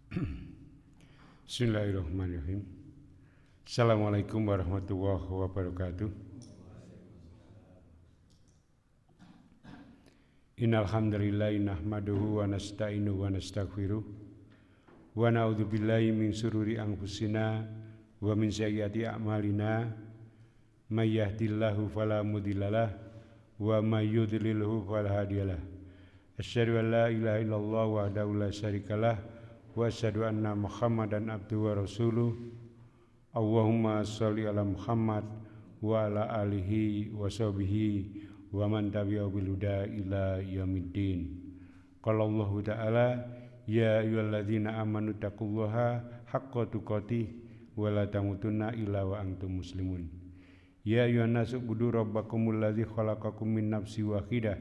Bismillahirrahmanirrahim. Assalamualaikum warahmatullahi wabarakatuh. Innal hamdalillah nahmaduhu wa nasta'inuhu wa nastaghfiruh wa na'udzu billahi min shururi anfusina wa min sayyiati a'malina may yahdihillahu fala mudhillalah wa may yudlilhu fala hadiyalah. Asyhadu an la ilaha illallah wahdahu la syarikalah wa asyhadu anna Muhammadan abduhu wa rasuluh. Allahumma sholli ala Muhammad wa ala alihi wa sahbihi wa man tabi'ahu bil huda ila yaumiddin. Qala Allah ta'ala ya ayyuhalladzina amanu taqullaha haqqa tuqatih wa la tamutunna illa wa antum muslimun. Ya ayyuhan nasu ubudu rabbakumul ladzi khalaqakum min nafsin wahidah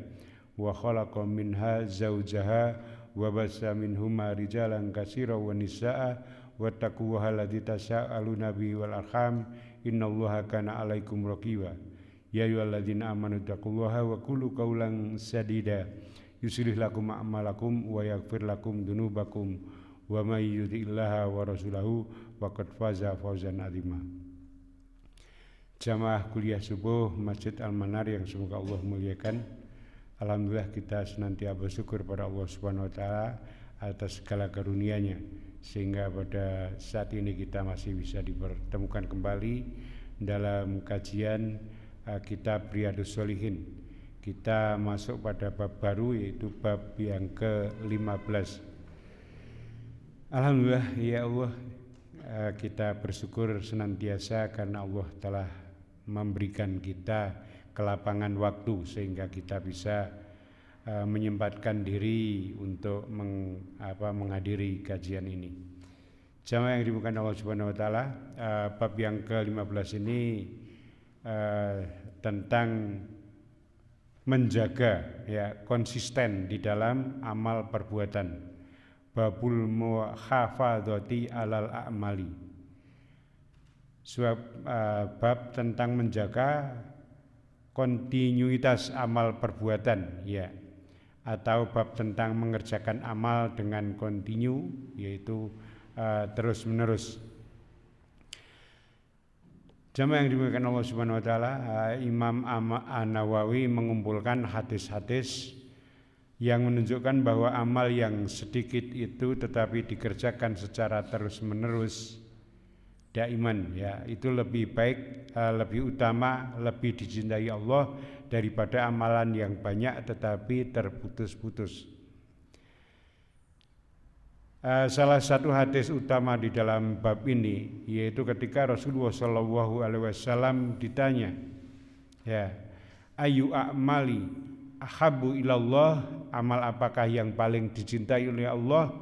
wa khalaqa minha zawjaha wa bassa minhuma rijalan katsiran wa nisaa'a wattaqullaha alladzi tasaaluna bihi wal arham innallaha kana 'alaikum raqiba. Ya ayyuhalladzina amanu taqullaha wa qulu qawlan sadida yuslih lakum a'malakum wa yaghfir lakum dzunubakum wa may yuti'illaha wa rasulahu faqad faza fawzan 'azima. Jamaah kuliah subuh Masjid Al-Manar yang semoga Allah muliakan. Alhamdulillah kita senantiasa bersyukur pada Allah Subhanahu wa taala atas segala karunia-Nya sehingga pada saat ini kita masih bisa dipertemukan kembali dalam kajian kitab Riyadhus Shalihin. Kita masuk pada bab baru yaitu bab yang ke-15. Alhamdulillah ya Allah, kita bersyukur senantiasa karena Allah telah memberikan kita kelapangan waktu sehingga kita bisa menyempatkan diri untuk menghadiri kajian ini. Jamaah yang dimuliakan Allah Subhanahu wa taala, bab yang ke-15 ini tentang menjaga konsisten di dalam amal perbuatan. Babul muhafadzati alal a'mali. Bab tentang menjaga kontinuitas amal perbuatan atau bab tentang mengerjakan amal dengan kontinu, yaitu terus menerus. Jamaah yang dimuliakan Allah Subhanahu wa taala, Imam An-Nawawi mengumpulkan hadis-hadis yang menunjukkan bahwa amal yang sedikit itu tetapi dikerjakan secara terus-menerus daiman itu lebih baik, lebih utama, lebih dicintai Allah daripada amalan yang banyak tetapi terputus-putus. Salah satu hadis utama di dalam bab ini yaitu ketika Rasulullah SAW ditanya, ayu a'mali ahabbu ilallah, amal apakah yang paling dicintai oleh Allah?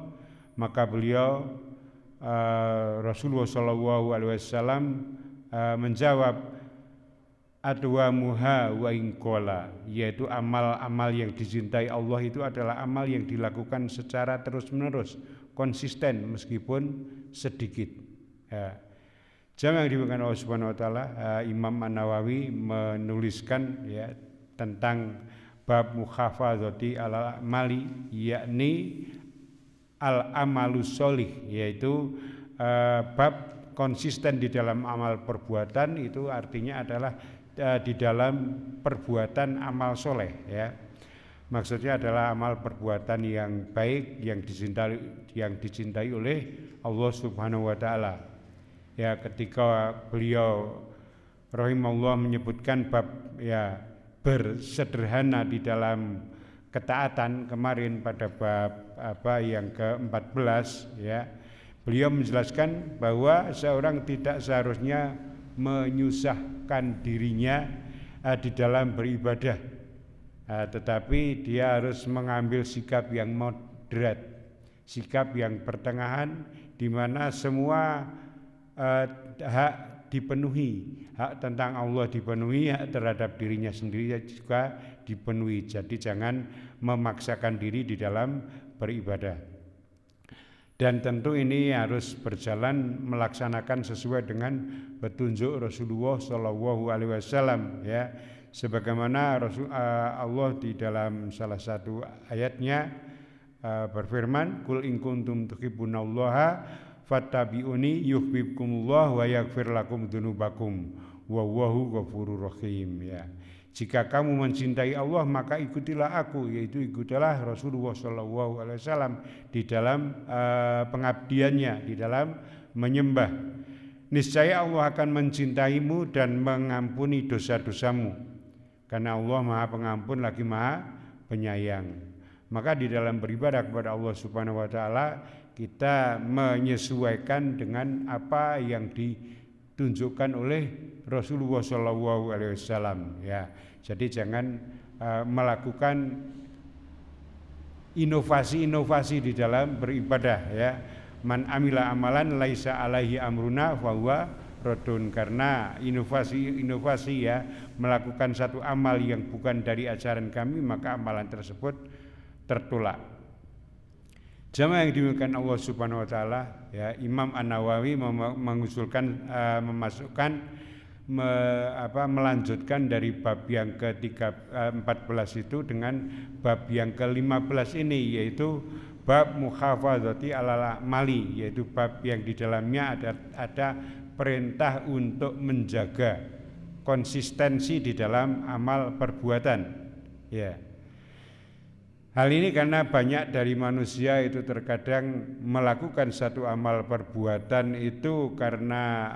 Maka beliau Rasulullah SAW menjawab adwamuha wa inqala, yaitu amal-amal yang dicintai Allah itu adalah amal yang dilakukan secara terus-menerus, konsisten meskipun sedikit. Jamaah yang dimuliakan Allah Subhanahu wa taala, Imam An-Nawawi menuliskan tentang bab muhafadzati alal amali, yakni al-amalus sholih, yaitu bab konsisten di dalam amal perbuatan, itu artinya adalah di dalam perbuatan amal soleh Maksudnya adalah amal perbuatan yang baik yang dicintai oleh Allah Subhanahu wa taala. Ketika beliau rahimahullah menyebutkan bab bersederhana di dalam ketaatan kemarin pada bab yang ke-14 beliau menjelaskan bahwa seorang tidak seharusnya menyusahkan dirinya di dalam beribadah. Tetapi dia harus mengambil sikap yang moderat, sikap yang pertengahan, di mana semua hak dipenuhi, hak tentang Allah dipenuhi, hak terhadap dirinya sendiri juga dipenuhi. Jadi jangan memaksakan diri di dalam beribadah. Dan tentu ini harus berjalan melaksanakan sesuai dengan petunjuk Rasulullah SAW sebagaimana Allah di dalam salah satu ayatnya berfirman, "Qul in kuntum tuhibbunallaha fattabi'uni yuhibbukumullah wa yaghfir lakum dzunubakum wallahu ghafurur rahim." Ya. Jika kamu mencintai Allah maka ikutilah aku, yaitu ikutilah Rasulullah SAW di dalam pengabdiannya, di dalam menyembah. Niscaya Allah akan mencintaimu dan mengampuni dosa-dosamu, karena Allah Maha Pengampun lagi Maha Penyayang. Maka di dalam beribadah kepada Allah Subhanahu wa taala kita menyesuaikan dengan apa yang ditunjukkan oleh Rasulullah SAW. Ya, jadi jangan melakukan inovasi-inovasi di dalam beribadah. Ya, man amila amalan laisa alaihi amruna fahuwa raddun, karena inovasi ya, melakukan satu amal yang bukan dari ajaran kami maka amalan tersebut tertolak. Jamaah yang dimuliakan Allah Subhanahu wa taala, ya, Imam An-Nawawi mengusulkan melanjutkan dari bab yang ke-14 itu dengan bab yang ke-15 ini, yaitu bab muhafadzati alal mali, yaitu bab yang di dalamnya ada perintah untuk menjaga konsistensi di dalam amal perbuatan. Ya. Hal ini karena banyak dari manusia itu terkadang melakukan satu amal perbuatan itu karena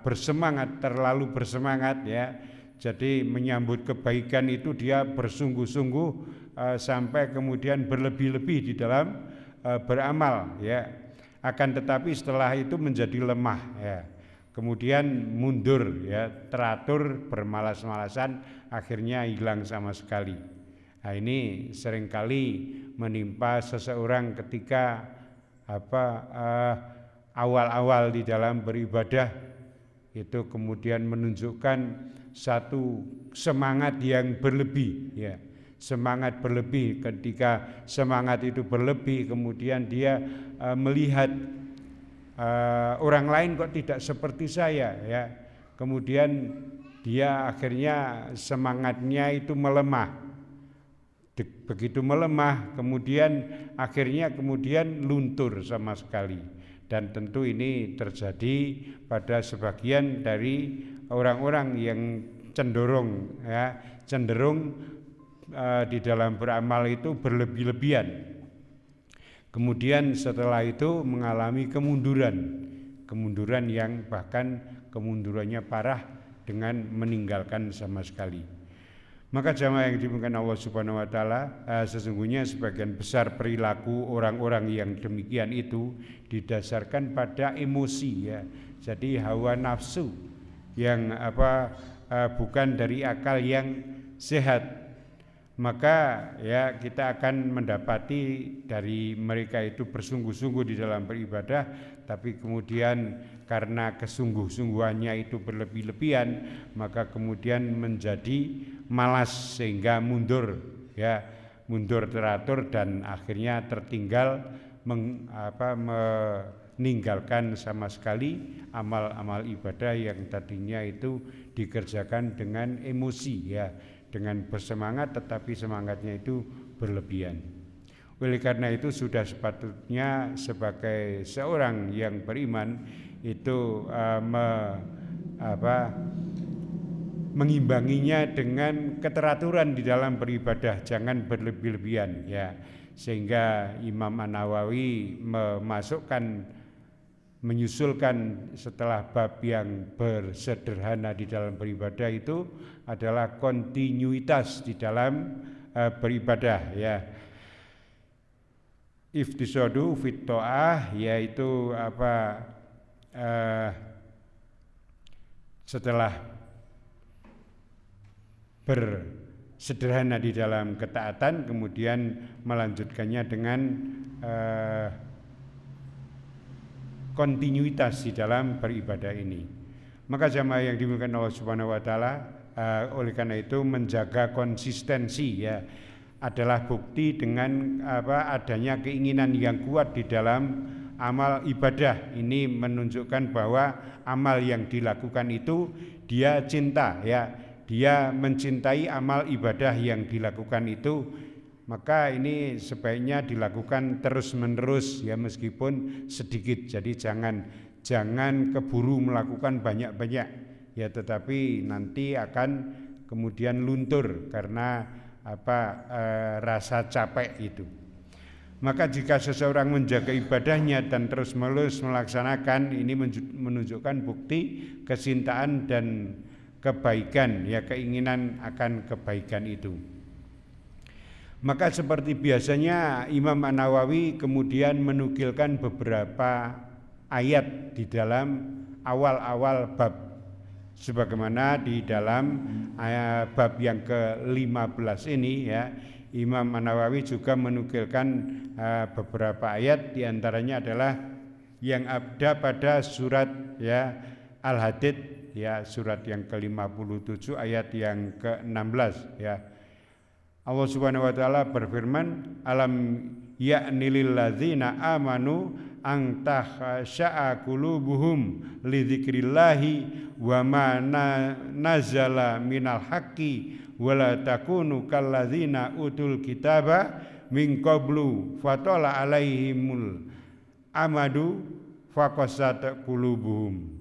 bersemangat, terlalu bersemangat, ya. Jadi menyambut kebaikan itu dia bersungguh-sungguh sampai kemudian berlebih-lebih di dalam beramal, ya. Akan tetapi setelah itu menjadi lemah, ya. Kemudian mundur, ya, teratur, bermalas-malasan, akhirnya hilang sama sekali. Nah, ini seringkali menimpa seseorang ketika awal-awal di dalam beribadah itu kemudian menunjukkan satu semangat yang berlebih, ya. Semangat berlebih. Ketika semangat itu berlebih, kemudian dia melihat orang lain kok tidak seperti saya, ya. Kemudian dia akhirnya semangatnya itu melemah. Begitu melemah, kemudian akhirnya luntur sama sekali. Dan tentu ini terjadi pada sebagian dari orang-orang yang cenderung di dalam beramal itu berlebih-lebihan. Kemudian setelah itu mengalami kemunduran yang bahkan kemundurannya parah dengan meninggalkan sama sekali. Maka jamaah yang dimuliakan Allah Subhanahu wa taala, sesungguhnya sebagian besar perilaku orang-orang yang demikian itu didasarkan pada emosi, ya. Jadi hawa nafsu yang bukan dari akal yang sehat. Maka ya kita akan mendapati dari mereka itu bersungguh-sungguh di dalam beribadah, tapi kemudian karena kesungguh-sungguhannya itu berlebih-lebihan, maka kemudian menjadi malas sehingga mundur teratur dan akhirnya tertinggal meninggalkan sama sekali amal-amal ibadah yang tadinya itu dikerjakan dengan emosi, ya, dengan bersemangat, tetapi semangatnya itu berlebihan. Oleh karena itu sudah sepatutnya sebagai seorang yang beriman itu mengimbanginya dengan keteraturan di dalam beribadah, jangan berlebih-lebihan, ya. Sehingga Imam An-Nawawi menyusulkan setelah bab yang bersederhana di dalam beribadah itu adalah kontinuitas di dalam beribadah, ya. Iftisadu fit ta'ah, yaitu setelah bersederhana di dalam ketaatan kemudian melanjutkannya dengan kontinuitas di dalam beribadah ini. Maka jamaah yang dimuliakan Allah Subhanahu wa taala, oleh karena itu menjaga konsistensi, ya, adalah bukti dengan adanya keinginan yang kuat di dalam amal ibadah. Ini menunjukkan bahwa amal yang dilakukan itu dia cinta, ya. Dia mencintai amal ibadah yang dilakukan itu maka ini sebaiknya dilakukan terus-menerus ya, meskipun sedikit. Jadi jangan keburu melakukan banyak-banyak ya, tetapi nanti akan kemudian luntur karena rasa capek itu. Maka jika seseorang menjaga ibadahnya dan terus-menerus melaksanakan, ini menunjukkan bukti kecintaan dan kebaikan ya, keinginan akan kebaikan itu. Maka seperti biasanya Imam An-Nawawi kemudian menukilkan beberapa ayat di dalam awal-awal bab, sebagaimana di dalam bab yang ke-15 ini ya, Imam An-Nawawi juga menukilkan beberapa ayat, diantaranya adalah yang ada pada surat ya Al-Hadid ya, surat yang ke-57 ayat yang ke-16 ya. Allah Subhanahu wa taala berfirman, alam ya'ni lil ladzina amanu an takhsha'a qulubuhum li dzikrillahi wa ma nazala minal haqqi wala takunu kalladzina utul kitaba min qablu fatala alaihimul amadu faqasat qulubuhum.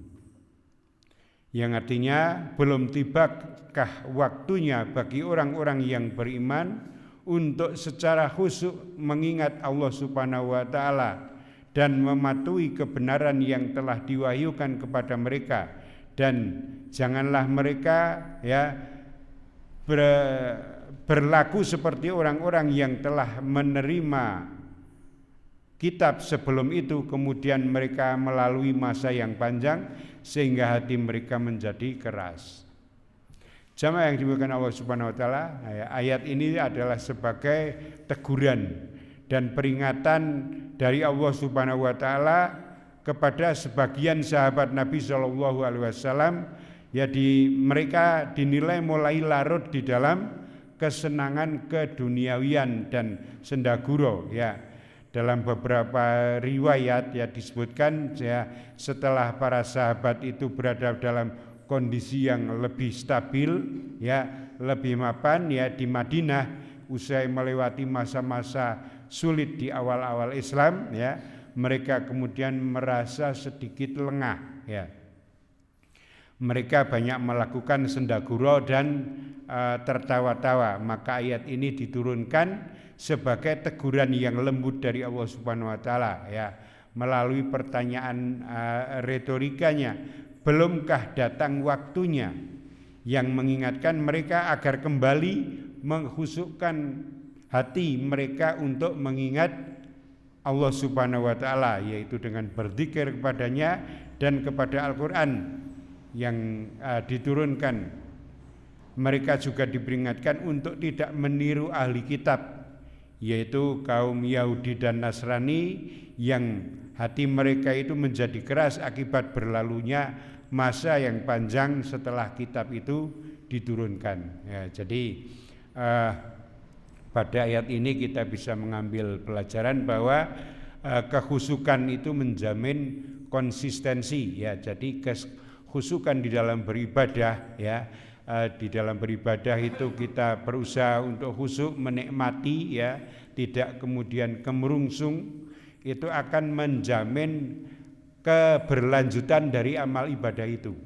Yang artinya belum tibakah waktunya bagi orang-orang yang beriman untuk secara khusyuk mengingat Allah Subhanahu wa taala dan mematuhi kebenaran yang telah diwahyukan kepada mereka, dan janganlah mereka ya berlaku seperti orang-orang yang telah menerima kitab sebelum itu, kemudian mereka melalui masa yang panjang sehingga hati mereka menjadi keras. Jamaah yang dimuliakan Allah Subhanahu wa taala, ayat ini adalah sebagai teguran dan peringatan dari Allah Subhanahu wa taala kepada sebagian sahabat Nabi sallallahu alaihi wasallam ya, mereka dinilai mulai larut di dalam kesenangan keduniawian dan sendaguro ya. Dalam beberapa riwayat ya disebutkan ya, setelah para sahabat itu berada dalam kondisi yang lebih stabil ya, lebih mapan ya di Madinah, usai melewati masa-masa sulit di awal-awal Islam ya, mereka kemudian merasa sedikit lengah ya. Mereka banyak melakukan sendaguro dan tertawa-tawa, maka ayat ini diturunkan sebagai teguran yang lembut dari Allah Subhanahu wa taala ya, melalui pertanyaan retorikanya, belumkah datang waktunya, yang mengingatkan mereka agar kembali mengkhusukkan hati mereka untuk mengingat Allah Subhanahu wa taala, yaitu dengan berzikir kepadanya dan kepada Al-Qur'an yang diturunkan. Mereka juga diperingatkan untuk tidak meniru ahli kitab, yaitu kaum Yahudi dan Nasrani, yang hati mereka itu menjadi keras akibat berlalunya masa yang panjang setelah kitab itu diturunkan ya. Jadi pada ayat ini kita bisa mengambil pelajaran bahwa kekhusyukan itu menjamin konsistensi ya. Jadi kekhusyukan di dalam beribadah ya, di dalam beribadah itu kita berusaha untuk khusyuk, menikmati ya, tidak kemudian kemerungsung, itu akan menjamin keberlanjutan dari amal ibadah itu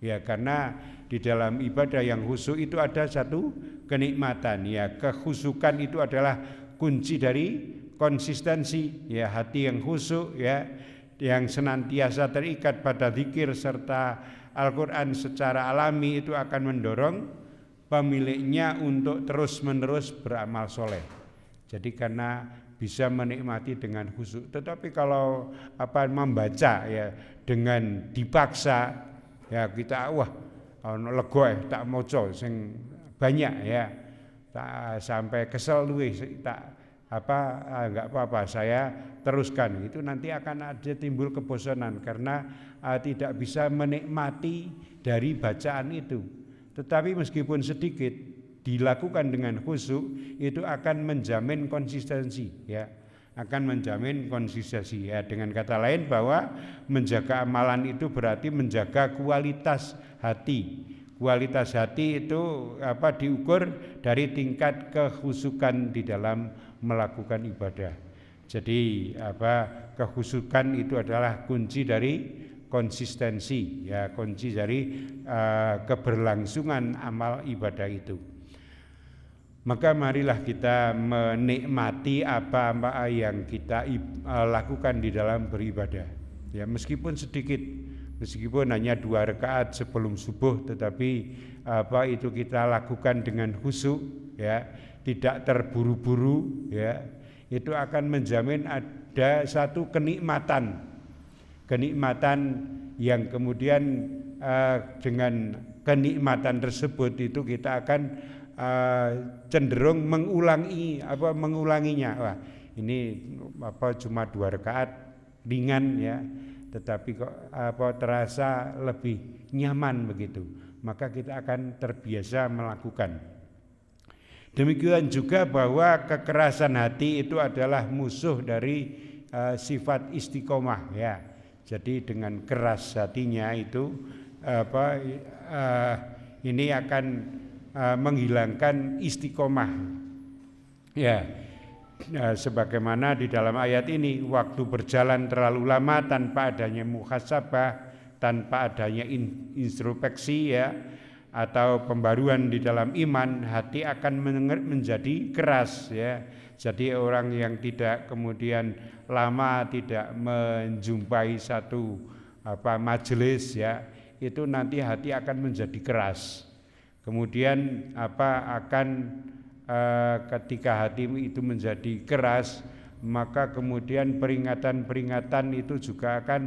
ya, karena di dalam ibadah yang khusyuk itu ada satu kenikmatan ya. Kekhusyukan itu adalah kunci dari konsistensi ya. Hati yang khusyuk ya, yang senantiasa terikat pada zikir serta Al-Quran secara alami, itu akan mendorong pemiliknya untuk terus-menerus beramal soleh. Jadi karena bisa menikmati dengan khusyuk. Tetapi kalau membaca ya dengan dipaksa ya, kita lego tak moco sing banyak ya, tak sampai kesel luwih, tak enggak apa-apa saya teruskan, itu nanti akan ada timbul kebosanan karena tidak bisa menikmati dari bacaan itu. Tetapi meskipun sedikit dilakukan dengan khusyuk, itu akan menjamin konsistensi ya, akan menjamin konsistensi ya. Dengan kata lain bahwa menjaga amalan itu berarti menjaga kualitas hati, Kualitas hati itu diukur dari tingkat kekhusyukan di dalam melakukan ibadah. Jadi kekhusyukan itu adalah kunci dari konsistensi, ya, kunci dari keberlangsungan amal ibadah itu. Maka marilah kita menikmati apa-apa yang kita lakukan di dalam beribadah. Ya, meskipun sedikit, meskipun hanya 2 rakaat sebelum subuh, tetapi itu kita lakukan dengan khusyuk, ya, tidak terburu-buru, ya, itu akan menjamin ada satu kenikmatan yang kemudian dengan kenikmatan tersebut itu kita akan cenderung mengulanginya. Wah, ini cuma 2 rakaat ringan, ya, tetapi kok terasa lebih nyaman begitu, maka kita akan terbiasa melakukan. Demikian juga bahwa kekerasan hati itu adalah musuh dari sifat istiqomah, ya. Jadi dengan keras hatinya itu ini akan menghilangkan istiqomah, ya. Sebagaimana di dalam ayat ini, waktu berjalan terlalu lama tanpa adanya muhasabah, tanpa adanya introspeksi, ya, atau pembaruan di dalam iman, hati akan menjadi keras, ya. Jadi orang yang tidak kemudian lama tidak menjumpai satu majelis, ya, itu nanti hati akan menjadi keras. Kemudian ketika hati itu menjadi keras, maka kemudian peringatan-peringatan itu juga akan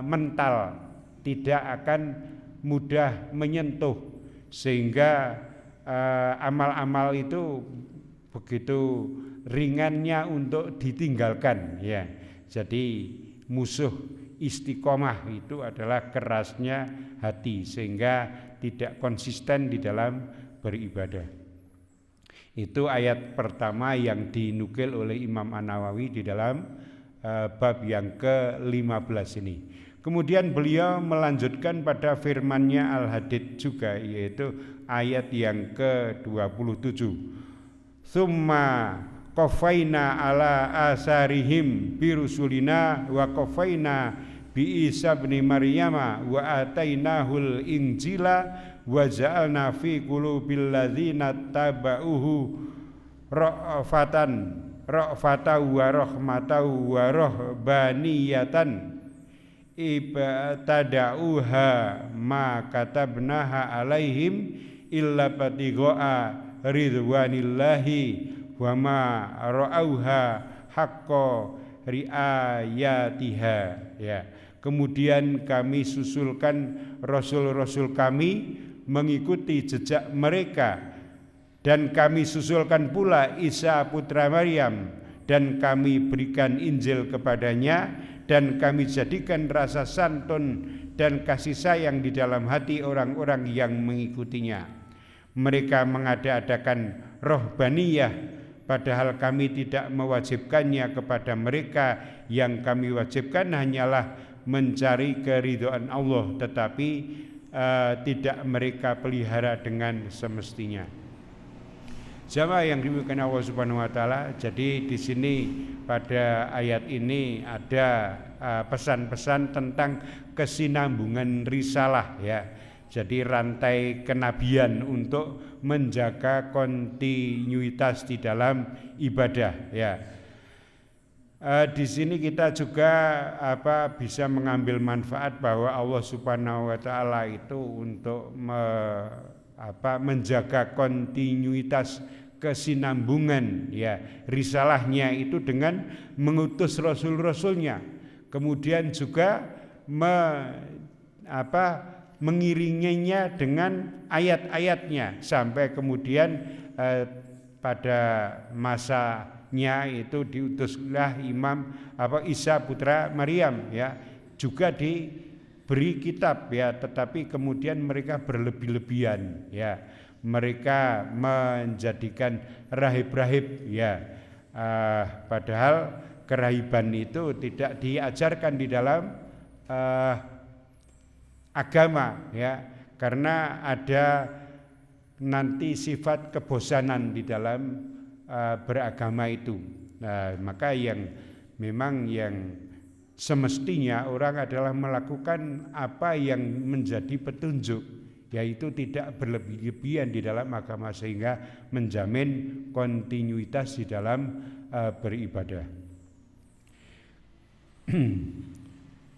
mental, tidak akan mudah menyentuh, sehingga amal-amal itu begitu ringannya untuk ditinggalkan, ya. Jadi musuh istiqomah itu adalah kerasnya hati, sehingga tidak konsisten di dalam beribadah. Itu ayat pertama yang dinukil oleh Imam An-Nawawi di dalam bab yang ke-15 ini. Kemudian beliau melanjutkan pada firman-Nya Al-Hadid juga, yaitu ayat yang ke-27. Summa qafaina ala asarihim birusulina wa qafaina bi Isa bin Maryama wa atainahul injila wa ja'alna fi qulubil ladzina tabauhu ra'fatan wa rahmatan wa rahbaniyatan ibtada'uha ma katabnaha alaihim illa batigha'a ridwanillahi wa ma ra'auha haqqa riayatiha, ya. Kemudian kami susulkan rasul-rasul kami mengikuti jejak mereka, dan kami susulkan pula Isa putra Maryam, dan kami berikan Injil kepadanya, dan kami jadikan rasa santun dan kasih sayang di dalam hati orang-orang yang mengikutinya. Mereka mengada-adakan rohbaniyah, padahal kami tidak mewajibkannya kepada mereka. Yang kami wajibkan hanyalah mencari keridhaan Allah, tetapi tidak mereka pelihara dengan semestinya. Jamaah yang dimuliakan Allah Subhanahu wa taala, jadi di sini pada ayat ini ada pesan-pesan tentang kesinambungan risalah, ya. Jadi rantai kenabian untuk menjaga kontinuitas di dalam ibadah, ya. Di sini kita juga bisa mengambil manfaat bahwa Allah Subhanahu wa taala itu untuk menjaga kontinuitas kesinambungan, ya, risalahnya itu dengan mengutus rasul-rasulnya, kemudian juga mengiringinya dengan ayat-ayatnya sampai kemudian pada masanya itu diutuslah Isa putra Maryam, ya, juga diberi kitab, ya, tetapi kemudian mereka berlebih-lebihan, ya. Mereka menjadikan rahib-rahib, ya. Padahal kerahiban itu tidak diajarkan di dalam agama, ya. karena ada nanti sifat kebosanan di dalam beragama itu. Nah, maka yang memang yang semestinya orang adalah melakukan apa yang menjadi petunjuk, yaitu tidak berlebih-lebihan di dalam agama sehingga menjamin kontinuitas di dalam beribadah.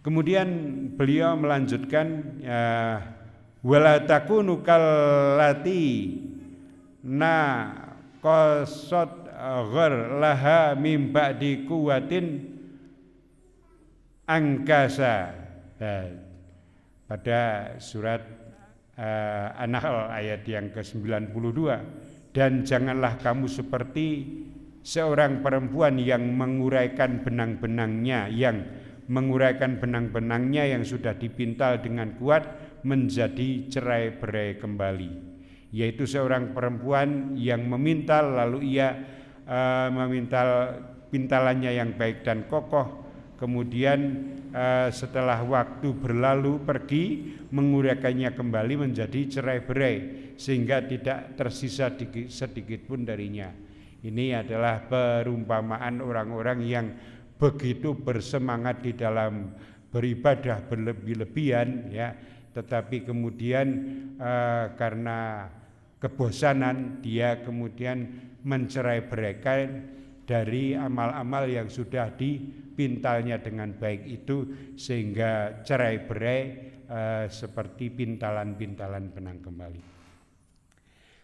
Kemudian beliau melanjutkan wala takunu kallati qasat ghar laha mim ba'di quwwatin angkasa. Pada surat An-Nahl ayat yang ke-92, dan janganlah kamu seperti seorang perempuan yang menguraikan benang-benangnya yang sudah dipintal dengan kuat menjadi cerai-berai kembali, yaitu seorang perempuan yang memintal lalu ia memintal pintalannya yang baik dan kokoh, kemudian setelah waktu berlalu pergi menguraikannya kembali menjadi cerai-berai sehingga tidak tersisa sedikit pun darinya. Ini adalah perumpamaan orang-orang yang begitu bersemangat di dalam beribadah berlebih-lebihan, ya, tetapi kemudian karena kebosanan dia kemudian mencerai-beraikan dari amal-amal yang sudah dipintalnya dengan baik itu, sehingga cerai-berai seperti pintalan-pintalan benang kembali.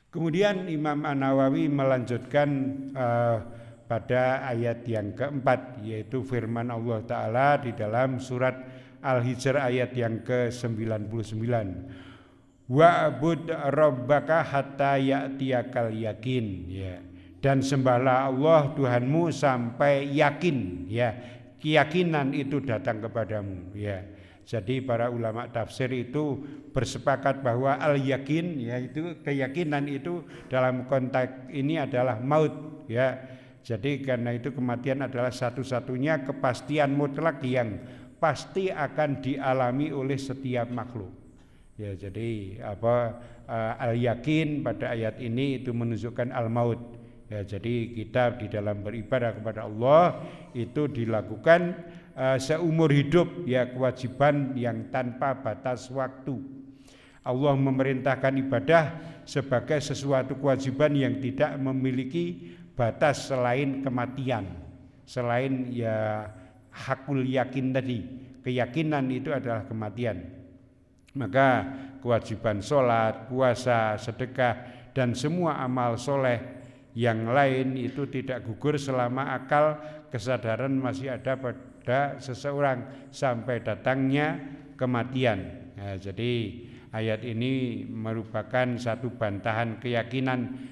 Kemudian Imam An-Nawawi melanjutkan pada ayat yang keempat, yaitu firman Allah Ta'ala di dalam surat Al-Hijr ayat yang ke-99. Wa'bud rabbaka hatta ya'tiyakal yakin, ya. Dan sembahlah Allah Tuhanmu sampai yakin, ya. Keyakinan itu datang kepadamu, ya. Jadi para ulama tafsir itu bersepakat bahwa al-yakin, yaitu keyakinan itu dalam konteks ini adalah maut, ya. Jadi karena itu kematian adalah satu-satunya kepastian mutlak yang pasti akan dialami oleh setiap makhluk. Ya, jadi al-yakin pada ayat ini itu menunjukkan al-maut. Ya, jadi kita di dalam beribadah kepada Allah itu dilakukan seumur hidup, ya, kewajiban yang tanpa batas waktu. Allah memerintahkan ibadah sebagai sesuatu kewajiban yang tidak memiliki batas selain kematian, selain ya hakul yakin tadi, keyakinan itu adalah kematian. Maka kewajiban sholat, puasa, sedekah dan semua amal soleh yang lain itu tidak gugur selama akal kesadaran masih ada pada seseorang sampai datangnya kematian. Nah, jadi ayat ini merupakan satu bantahan keyakinan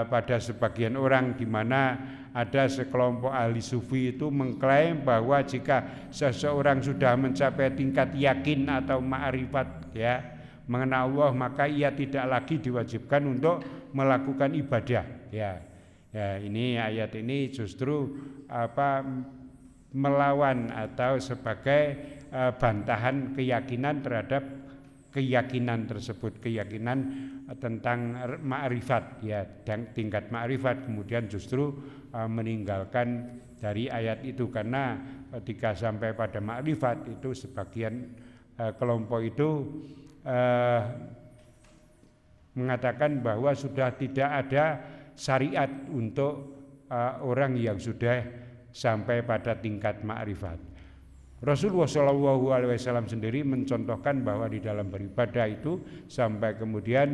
pada sebagian orang, di mana ada sekelompok ahli sufi itu mengklaim bahwa jika seseorang sudah mencapai tingkat yakin atau ma'rifat, ya, mengenal Allah, maka ia tidak lagi diwajibkan untuk melakukan ibadah, ya. Ya, ini ayat ini justru melawan atau sebagai bantahan keyakinan terhadap keyakinan tersebut, keyakinan tentang ma'rifat, ya, dan tingkat ma'rifat, kemudian justru meninggalkan dari ayat itu, karena ketika sampai pada ma'rifat itu sebagian kelompok itu mengatakan bahwa sudah tidak ada syariat untuk orang yang sudah sampai pada tingkat ma'rifat. Rasulullah SAW sendiri mencontohkan bahwa di dalam beribadah itu sampai kemudian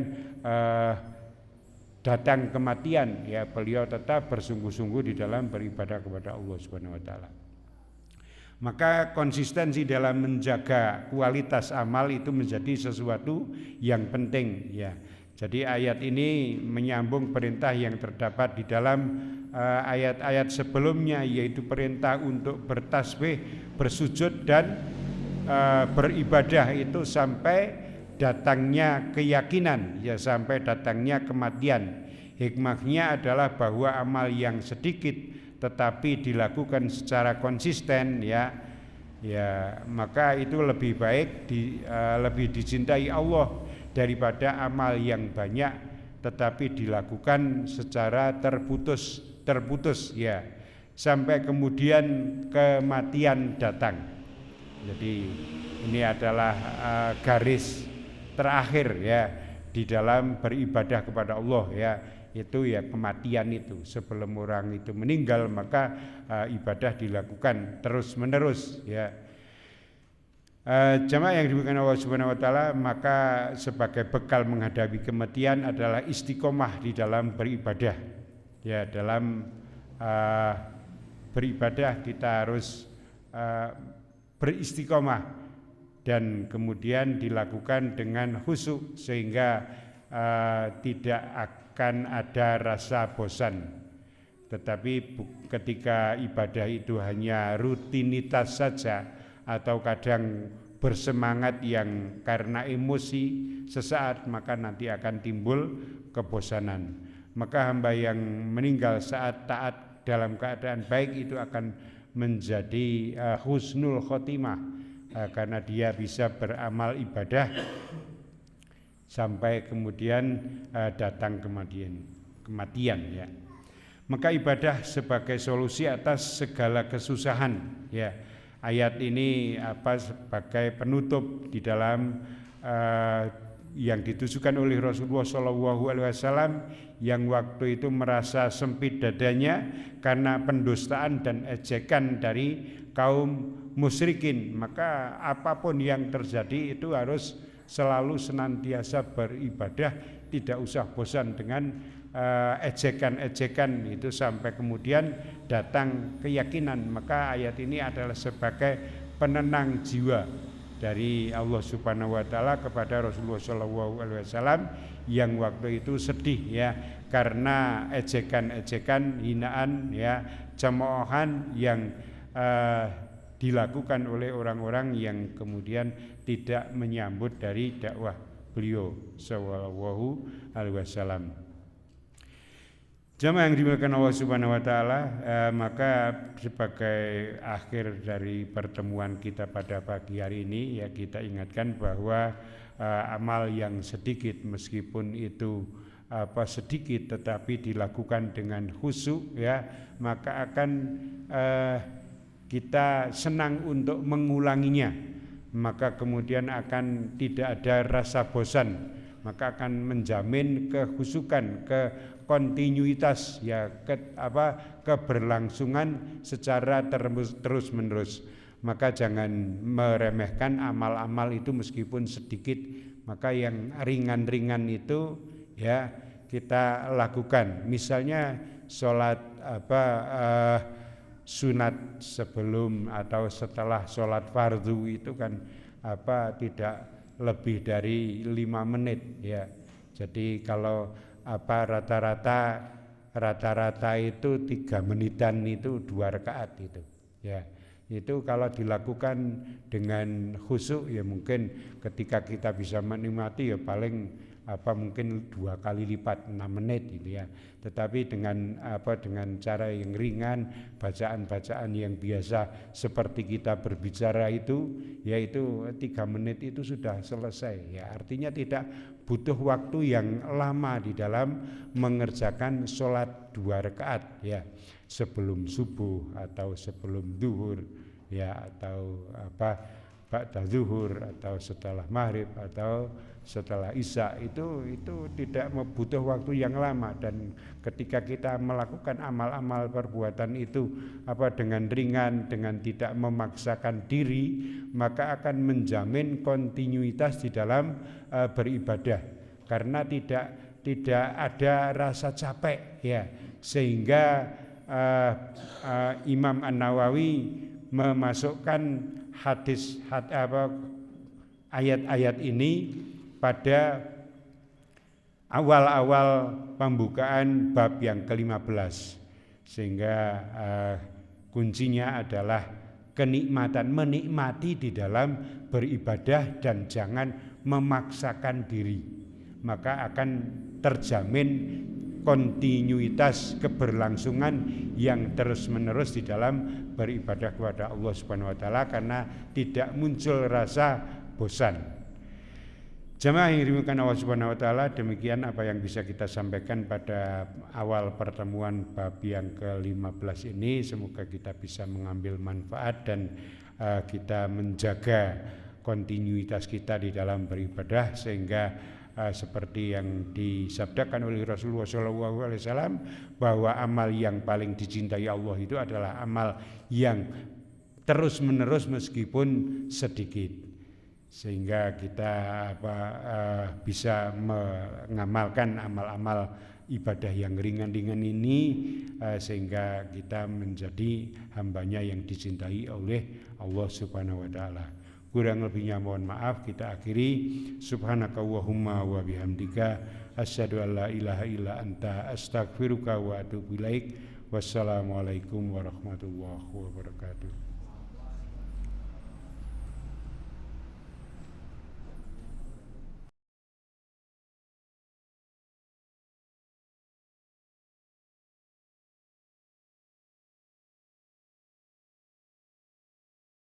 datang kematian, ya, beliau tetap bersungguh-sungguh di dalam beribadah kepada Allah Subhanahu wa taala. Maka konsistensi dalam menjaga kualitas amal itu menjadi sesuatu yang penting, ya. Jadi ayat ini menyambung perintah yang terdapat di dalam ayat-ayat sebelumnya, yaitu perintah untuk bertasbih, bersujud dan beribadah itu sampai datangnya keyakinan, ya, sampai datangnya kematian. Hikmahnya adalah bahwa amal yang sedikit tetapi dilakukan secara konsisten, ya, maka itu lebih baik, lebih dicintai Allah daripada amal yang banyak tetapi dilakukan secara terputus ya, sampai kemudian kematian datang. Jadi ini adalah garis terakhir ya di dalam beribadah kepada Allah ya, itu ya kematian itu. Sebelum orang itu meninggal maka ibadah dilakukan terus menerus ya. Jamaah yang dimuliakan Allah Subhanahu wa taala, maka sebagai bekal menghadapi kematian adalah istiqomah di dalam beribadah. Ya, dalam beribadah kita harus beristiqomah dan kemudian dilakukan dengan khusyuk sehingga tidak akan ada rasa bosan. Tetapi ketika ibadah itu hanya rutinitas saja atau kadang bersemangat yang karena emosi sesaat, maka nanti akan timbul kebosanan. Maka hamba yang meninggal saat taat dalam keadaan baik itu akan menjadi husnul khotimah, karena dia bisa beramal ibadah sampai kemudian datang kematian ya. Maka ibadah sebagai solusi atas segala kesusahan ya. Ayat ini sebagai penutup di dalam yang ditujukan oleh Rasulullah SAW yang waktu itu merasa sempit dadanya karena pendustaan dan ejekan dari kaum musyrikin. Maka apapun yang terjadi itu harus selalu senantiasa beribadah, tidak usah bosan dengan ejekan-ejekan itu sampai kemudian datang keyakinan. Maka ayat ini adalah sebagai penenang jiwa dari Allah Subhanahu wa taala kepada Rasulullah SAW yang waktu itu sedih ya karena ejekan-ejekan, hinaan ya, cemoohan yang dilakukan oleh orang-orang yang kemudian tidak menyambut dari dakwah beliau sallallahu alaihi wasallam. Jamaah yang dimuliakan Allah Subhanahu wa taala, maka sebagai akhir dari pertemuan kita pada pagi hari ini ya, kita ingatkan bahwa amal yang sedikit meskipun itu sedikit tetapi dilakukan dengan khusyuk ya, maka akan kita senang untuk mengulanginya. Maka kemudian akan tidak ada rasa bosan, maka akan menjamin kehusukan, kontinuitas ya, keberlangsungan secara terus menerus. Maka jangan meremehkan amal-amal itu meskipun sedikit. Maka yang ringan-ringan itu ya kita lakukan. Misalnya sholat sunat sebelum atau setelah sholat fardu itu kan tidak lebih dari 5 menit ya. Jadi kalau rata-rata itu 3 menitan itu 2 rakaat itu ya. Itu kalau dilakukan dengan khusyuk ya mungkin ketika kita bisa menikmati ya paling mungkin 2 kali lipat 6 menit gitu ya. Tetapi dengan cara yang ringan, bacaan-bacaan yang biasa seperti kita berbicara itu, yaitu 3 menit itu sudah selesai ya. Artinya tidak butuh waktu yang lama di dalam mengerjakan sholat 2 rakaat ya, sebelum subuh atau sebelum zuhur ya, atau ba'da zuhur atau setelah maghrib atau setelah isya. Itu tidak membutuh waktu yang lama, dan ketika kita melakukan amal-amal perbuatan itu dengan ringan, dengan tidak memaksakan diri, maka akan menjamin kontinuitas di dalam beribadah karena tidak ada rasa capek ya. Sehingga Imam An-Nawawi memasukkan ayat-ayat ini pada awal-awal pembukaan bab yang ke-15, sehingga kuncinya adalah kenikmatan, menikmati di dalam beribadah dan jangan memaksakan diri, maka akan terjamin kontinuitas keberlangsungan yang terus-menerus di dalam beribadah kepada Allah Subhanahu wa taala karena tidak muncul rasa bosan. Jamaah yang dimuliakan Allah Subhanahu wa taala, demikian apa yang bisa kita sampaikan pada awal pertemuan bab yang ke-15 ini. Semoga kita bisa mengambil manfaat dan kita menjaga kontinuitas kita di dalam beribadah, sehingga seperti yang disabdakan oleh Rasulullah SAW bahwa amal yang paling dicintai Allah itu adalah amal yang terus menerus meskipun sedikit, sehingga kita bisa mengamalkan amal-amal ibadah yang ringan-ringan ini, sehingga kita menjadi hambanya yang dicintai oleh Allah Subhanahu wa taala. Kurang lebihnya mohon maaf, kita akhiri. Subhanakallahumma wa bihamdika asyhadu an la ilaha illa anta astaghfiruka wa atubu ilaik. Wassalamualaikum warahmatullahi wabarakatuh.